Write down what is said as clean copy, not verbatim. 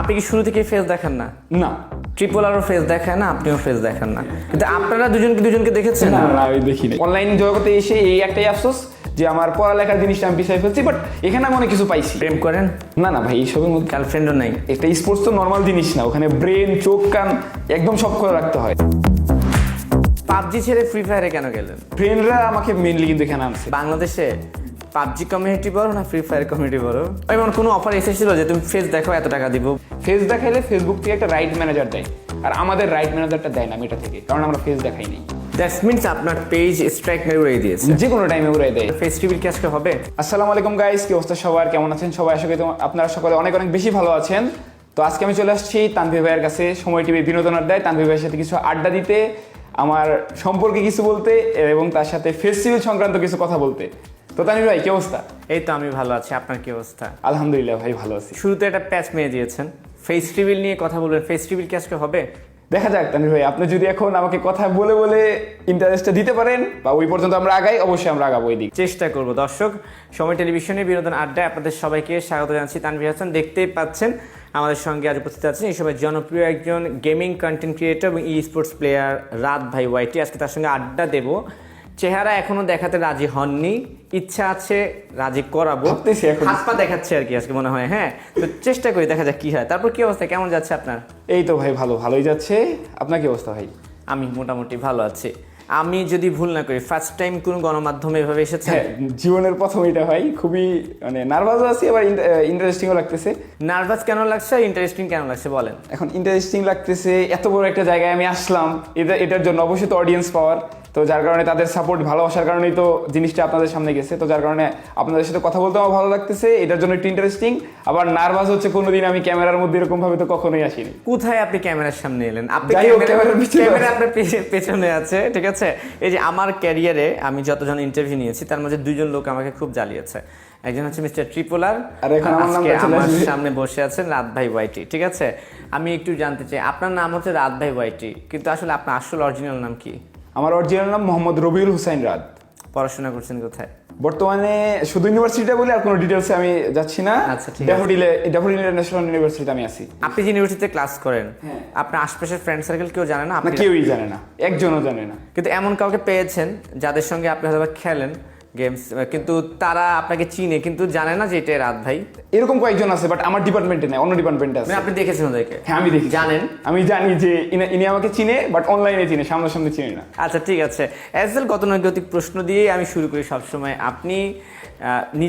আপনি কি শুরু থেকে ফেস দেখেন না? না ট্রিপল আরও ফেস দেখায় না, আপনিও ফেস দেখেন না, কিন্তু আপনারা দুজনকে দেখেছেন? না না আমি দেখিনি। অনলাইন জগতে এসে এই একটাই আফসোস যে আমার পড়ালেখার জিনিসটা আমি পিছাই ফেলছি, বাট এখানে আমি অনেক কিছু পাইছি। প্রেম করেন? না না ভাই, এইসবের মধ্যে গার্লফ্রেন্ডও নাই? একটা স্পোর্টস তো নর্মাল জিনিস না, ওখানে ব্রেন, চোখ, কান একদম সব করে রাখতে হয়। পাবজি ছেড়ে ফ্রি ফায়ারে কেন গেলেন? ফ্রেন্ডরা আমাকে মেনলি কিন্তু এখানে আনছে। বাংলাদেশে পাবজি কমিউনিটি বড় না ফ্রি ফায়ার কমিউনিটি বড়? এমন কোনো অফার এসেছিল যে তুমি ফেস দেখো এত টাকা দিব? ফেস দেখাইলে ফেসবুক থেকে একটা রাইট ম্যানেজার দেয়, আর আমাদের রাইট ম্যানেজারটা দেয় না মেটা থেকে, কারণ আমরা ফেস দেখাই নেই। দ্যাটস মিনস আপনার পেজ স্ট্রাইক মেরে উড়িয়ে দিয়েছে, যে কোনো টাইমে উড়াই দেয়। ফেস্টিভ্যাল কি আজকে হবে? আসসালামু আলাইকুম গাইস, কি অবস্থা সবার, কেমন আছেন সবাই? আশা করি আপনারা সকলে অনেক অনেক বেশি ভালো আছেন। তো আজকে আমি চলে আসছি তানভীর ভাইয়ের কাছে, সময় টিভি বিনোদন আড্ডায়, তানভীর ভাইয়ের সাথে কিছু আড্ডা দিতে, আমার সম্পর্কে কিছু বলতে এবং তার সাথে ফেস্টিভ্যাল সংক্রান্ত কিছু কথা বলতে। তো তানভীর ভাই কি অবস্থা? এই তো আমি ভালো আছি, আপনার কি অবস্থা? আলহামদুলিল্লাহ ভাই ভালো আছি। শুরুতে একটা প্যাচ মেরে দিয়েছেন, ফেস্টিভ্যাল নিয়ে কথা বলবেন। ফেস্টিভ্যাল কি আজকে হবে? দেখা যাক তানভীর ভাই, আপনি যদি এখন আমাকে কথা বলে বলে ইন্টারেস্টটা দিতে পারেন বা ওই পর্যন্ত আমরা আগাই, অবশ্যই আমরা আগাবো এই দিক। চেষ্টা করব। দর্শক, সময় টেলিভিশনে বিনোদন আড্ডায় আপনাদের সবাইকে স্বাগত জানাচ্ছি। তানভীর হাসান, দেখতেই পাচ্ছেন আমাদের সঙ্গে আজ উপস্থিত আছেন এই সময় জনপ্রিয় একজন গেমিং কন্টেন্ট ক্রিয়েটর এবং ই স্পোর্টস প্লেয়ার রাত ভাই ওয়াইটি। আজকে তার সঙ্গে আড্ডা দেব। চেহারা এখনো দেখাতে রাজি হননি, ইচ্ছা আছে রাজি করাবো, হাত পা দেখাচ্ছে আর কি আজকে মনে হয়। হ্যাঁ, তো চেষ্টা করি, দেখা যাক কি হয়। তারপর কি অবস্থা, কেমন যাচ্ছে আপনার? এই তো ভাই ভালোই যাচ্ছে। আপনার কি অবস্থা ভাই? আমি মোটামুটি ভালো আছি। আমি যদি ভুল না করি ফার্স্ট টাইম কোনো গণমাধ্যমে এভাবে এসেছে? হ্যাঁ, জীবনের প্রথম এটা ভাই। খুবই মানে নার্ভাসও আছি, আবার ইন্টারেস্টিংও লাগতেছে। নার্ভাস কেন লাগছে, ইন্টারেস্টিং কেন লাগছে বলেন? এখন ইন্টারেস্টিং লাগতেছে, এত বড় একটা জায়গায় আমি আসলাম, এটার জন্য অবশ্যই তো অডিয়েন্স পাওয়ার, তো যার কারণে তাদের সাপোর্ট, ভালোবাসার কারণেই তো জিনিসটা আপনাদের সামনে গেছে, তো যার কারণে আপনাদের সাথে কথা বলতে আমার ভালো লাগতেছে, এটার জন্য একটু ইন্টারেস্টিং। আবার নার্ভাস হচ্ছে, কোনোদিন আমি ক্যামেরার মধ্যে এরকম ভাবে তো কখনোই আসিনি। কোথায় আপনি ক্যামেরার সামনে এলেন? আপনি ক্যামেরা আপনার পেছনে আছে, ঠিক আছে। এই যে আমার ক্যারিয়ারে আমি যতজন ইন্টারভিউ নিয়েছি তার মধ্যে দুজন লোক আমাকে খুব জ্বালিয়েছে। একজন হচ্ছে মিস্টার ট্রিপলার, আর এখন আমার সামনে বসে আছেন রাত ভাই ওয়াইটি, ঠিক আছে। আমি একটু জানতে চাই, আপনার নাম হচ্ছে রাত ভাই ওয়াইটি, কিন্তু আসলে আপনার আসল অরিজিনাল নাম কি? আমার অরিজিনাল নাম মোহাম্মদ রবিউল হুসাইন রাত। পড়াশোনা করছেন কোথায়? বর্তমানে শুধু ইউনিভার্সিটিটা বলে আর কোনো ডিটেলসে আমি যাচ্ছি না। আচ্ছা, ঠিক আছে। ড্যাফোডিল ইন্টারন্যাশনাল ইউনিভার্সিটিতে আমি আছি। আপনি যে ইউনিভার্সিটিতে ক্লাস করেন, হ্যাঁ, আপনার আশপাশের ফ্রেন্ড সার্কেল কেউ জানে না? না, কেউই জানে না, একজনও জানে না। কিন্তু এমন কাউকে পেয়েছেন যাদের সঙ্গে আপনি হয়তো খেলেন গেমস, কিন্তু তারা আপনাকে চিনে কিন্তু জানে না যে এটা রাত ভাই? এরকম কয়েকজন আছে, বাট আমার ডিপার্টমেন্টে নাই, অন্য ডিপার্টমেন্টে আছে। আপনি দেখেছেন ওদেরকে? হ্যাঁ, আমি দেখি, জানেন? আমি জানি যে ইনি আমাকে চিনে, বাট অনলাইনে চিনে, সামনাসামনি চিনে না। আচ্ছা, ঠিক আছে। গতানুগতিক প্রশ্ন দিয়ে আমি শুরু করি সবসময়। আপনি নিজে